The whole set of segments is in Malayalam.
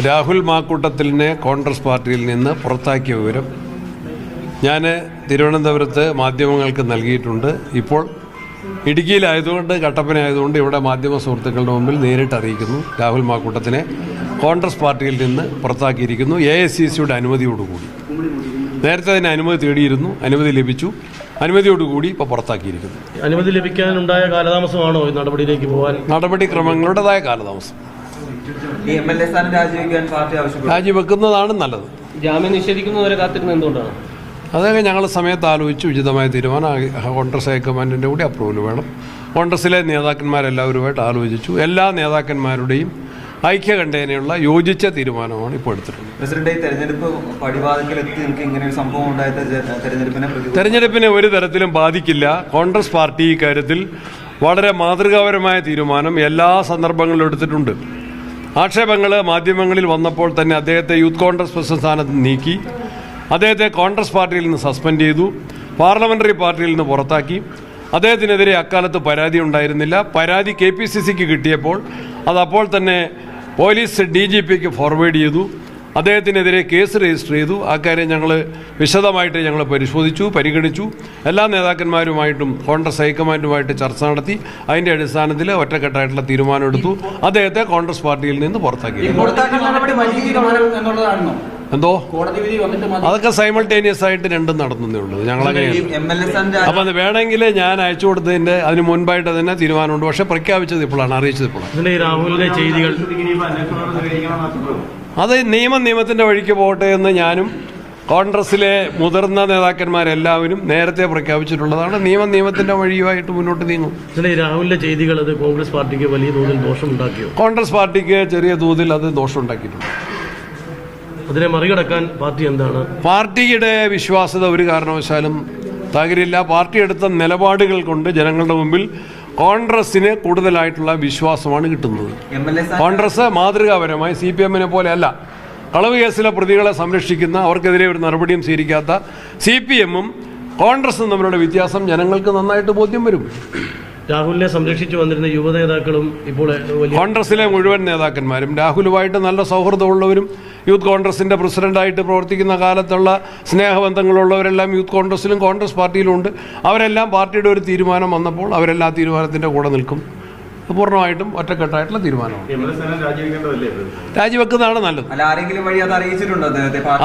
രാഹുൽ മാക്കൂട്ടത്തിലിനെ കോൺഗ്രസ് പാർട്ടിയിൽ നിന്ന് പുറത്താക്കിയ വിവരം ഞാൻ തിരുവനന്തപുരത്ത് മാധ്യമങ്ങൾക്ക് നൽകിയിട്ടുണ്ട്. ഇപ്പോൾ ഇടുക്കിയിലായതുകൊണ്ട്, കട്ടപ്പനയായതുകൊണ്ട് ഇവിടെ മാധ്യമ സുഹൃത്തുക്കളുടെ മുമ്പിൽ നേരിട്ട് അറിയിക്കുന്നു. രാഹുൽ മാക്കൂട്ടത്തിനെ കോൺഗ്രസ് പാർട്ടിയിൽ നിന്ന് പുറത്താക്കിയിരിക്കുന്നു. AICCയുടെ അനുമതിയോടുകൂടി. നേരത്തെ അതിന് അനുമതി തേടിയിരുന്നു, അനുമതി ലഭിച്ചു. അനുമതിയോടുകൂടി ഇപ്പോൾ പുറത്താക്കിയിരിക്കുന്നു. അനുമതി ലഭിക്കാനുണ്ടായ കാലതാമസമാണോ ഈ നടപടിയിലേക്ക് പോകാൻ? നടപടിക്രമങ്ങളുടേതായ കാലതാമസം. രാജിവെക്കുന്നതാണ് നല്ലത്. ജാമ്യം നിഷേധിക്കുന്നവരെ കാത്തിരുന്നത് എന്തുകൊണ്ടാണ്? അതൊക്കെ ഞങ്ങൾ സമയത്ത് ആലോചിച്ച് ഉചിതമായ തീരുമാനം. കോൺഗ്രസ് ഹൈക്കമാൻഡിൻ്റെ കൂടി അപ്രൂവൽ വേണം. കോൺഗ്രസിലെ നേതാക്കന്മാരെല്ലാവരുമായിട്ട് ആലോചിച്ചു. എല്ലാ നേതാക്കന്മാരുടെയും ഐക്യകണ്ഠേനയുള്ള യോജിച്ച തീരുമാനമാണ് ഇപ്പോൾ എടുത്തിട്ടുള്ളത്. തെരഞ്ഞെടുപ്പിനെ ഒരു തരത്തിലും ബാധിക്കില്ല. കോൺഗ്രസ് പാർട്ടി ഇക്കാര്യത്തിൽ വളരെ മാതൃകാപരമായ തീരുമാനം എല്ലാ സന്ദർഭങ്ങളിലും എടുത്തിട്ടുണ്ട്. ആക്ഷേപങ്ങൾ മാധ്യമങ്ങളിൽ വന്നപ്പോൾ തന്നെ അദ്ദേഹത്തെ യൂത്ത് കോൺഗ്രസ് പ്രസിഡന്റ് സ്ഥാനത്ത് നീക്കി. അദ്ദേഹത്തെ കോൺഗ്രസ് പാർട്ടിയിൽ നിന്ന് സസ്പെൻഡ് ചെയ്തു. പാർലമെന്ററി പാർട്ടിയിൽ നിന്ന് പുറത്താക്കി. അദ്ദേഹത്തിനെതിരെ അക്കാലത്ത് പരാതി ഉണ്ടായിരുന്നില്ല. പരാതി KPCCക്ക് കിട്ടിയപ്പോൾ അതപ്പോൾ തന്നെ പോലീസ് DGPക്ക് ഫോർവേഡ് ചെയ്തു. അദ്ദേഹത്തിനെതിരെ കേസ് രജിസ്റ്റർ ചെയ്തു. അക്കാര്യം ഞങ്ങൾ വിശദമായിട്ട് പരിശോധിച്ചു, പരിഗണിച്ചു. എല്ലാ നേതാക്കന്മാരുമായിട്ടും കോൺഗ്രസ് ഹൈക്കമാൻഡുമായിട്ട് ചർച്ച നടത്തി. അതിൻ്റെ അടിസ്ഥാനത്തിൽ ഒറ്റക്കെട്ടായിട്ടുള്ള തീരുമാനമെടുത്തു. അദ്ദേഹത്തെ കോൺഗ്രസ് പാർട്ടിയിൽ നിന്ന് പുറത്താക്കി. എന്തോ അതൊക്കെ സൈമൾട്ടേനിയസ് ആയിട്ട് രണ്ടും നടന്നേ ഉള്ളൂ. ഞങ്ങളങ്ങനെ അപ്പം അത് വേണമെങ്കിൽ ഞാൻ അയച്ചു കൊടുത്തതിൻ്റെ അതിന് മുൻപായിട്ട് തന്നെ തീരുമാനമുണ്ട്. പക്ഷെ പ്രഖ്യാപിച്ചത് ഇപ്പോഴാണ്, അറിയിച്ചത് ഇപ്പോഴാണ്. രാഹുലിന്റെ ചെയ്തികൾ അത് നിയമത്തിൻ്റെ വഴിക്ക് പോകട്ടെ എന്ന് ഞാനും കോൺഗ്രസിലെ മുതിർന്ന നേതാക്കന്മാരെല്ലാവരും നേരത്തെ പ്രഖ്യാപിച്ചിട്ടുള്ളതാണ്. നിയമത്തിൻ്റെ വഴിയുമായിട്ട് മുന്നോട്ട് നീങ്ങും. രാഹുലിന്റെ ചെയ്തികൾ അത് കോൺഗ്രസ് പാർട്ടിക്ക് വലിയ തോതിൽ ദോഷമുണ്ടാക്കിയോ? കോൺഗ്രസ് പാർട്ടിക്ക് ചെറിയ തോതിൽ അത് ദോഷമുണ്ടാക്കിയിട്ടുണ്ട്. അതിനെ മറികടക്കാൻ പാർട്ടി എന്താണ്? പാർട്ടിയുടെ വിശ്വാസ്യത ഒരു കാരണവശാലും തകരില്ല. പാർട്ടി എടുത്ത നിലപാടുകൾ കൊണ്ട് ജനങ്ങളുടെ മുമ്പിൽ കോൺഗ്രസിന് കൂടുതലായിട്ടുള്ള വിശ്വാസമാണ് കിട്ടുന്നത്. കോൺഗ്രസ് മാതൃകാപരമായി CPMനെ പോലെയല്ല. കളവ് കേസിലെ പ്രതികളെ സംരക്ഷിക്കുന്ന, അവർക്കെതിരെ ഒരു നടപടിയും സ്വീകരിക്കാത്ത CPMും കോൺഗ്രസും തമ്മിലുള്ള വ്യത്യാസം ജനങ്ങൾക്ക് നന്നായിട്ട് ബോധ്യം വരും. രാഹുലിനെ സംരക്ഷിച്ചു വന്നിരുന്ന യുവനേതാക്കളും ഇപ്പോൾ കോൺഗ്രസിലെ മുഴുവൻ നേതാക്കന്മാരും രാഹുലുമായിട്ട് നല്ല സൗഹൃദമുള്ളവരും യൂത്ത് കോൺഗ്രസിൻ്റെ പ്രസിഡന്റായിട്ട് പ്രവർത്തിക്കുന്ന കാലത്തുള്ള സ്നേഹബന്ധങ്ങളുള്ളവരെല്ലാം യൂത്ത് കോൺഗ്രസിലും കോൺഗ്രസ് പാർട്ടിയിലുമുണ്ട്. അവരെല്ലാം പാർട്ടിയുടെ ഒരു തീരുമാനം വന്നപ്പോൾ അവരെല്ലാം തീരുമാനത്തിൻ്റെ കൂടെ നിൽക്കും. പൂർണ്ണമായിട്ടും ഒറ്റക്കെട്ടായിട്ടുള്ള തീരുമാനമാണ്. രാജിവെക്കുന്നതാണ് നല്ലത്.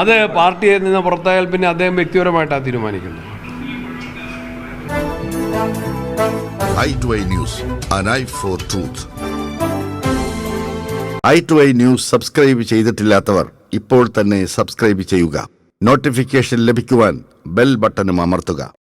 അത് പാർട്ടിയെ നിന്ന് പുറത്തായാൽ പിന്നെ അദ്ദേഹം വ്യക്തിപരമായിട്ടാണ് തീരുമാനിക്കുന്നത്. i2i News, an eye for truth. i2i News subscribe ചെയ്തിട്ടില്ലാത്തവർ ഇപ്പോൾ തന്നെ സബ്സ്ക്രൈബ് ചെയ്യുക. നോട്ടിഫിക്കേഷൻ ലഭിക്കുവാൻ ബെൽ ബട്ടണും അമർത്തുക.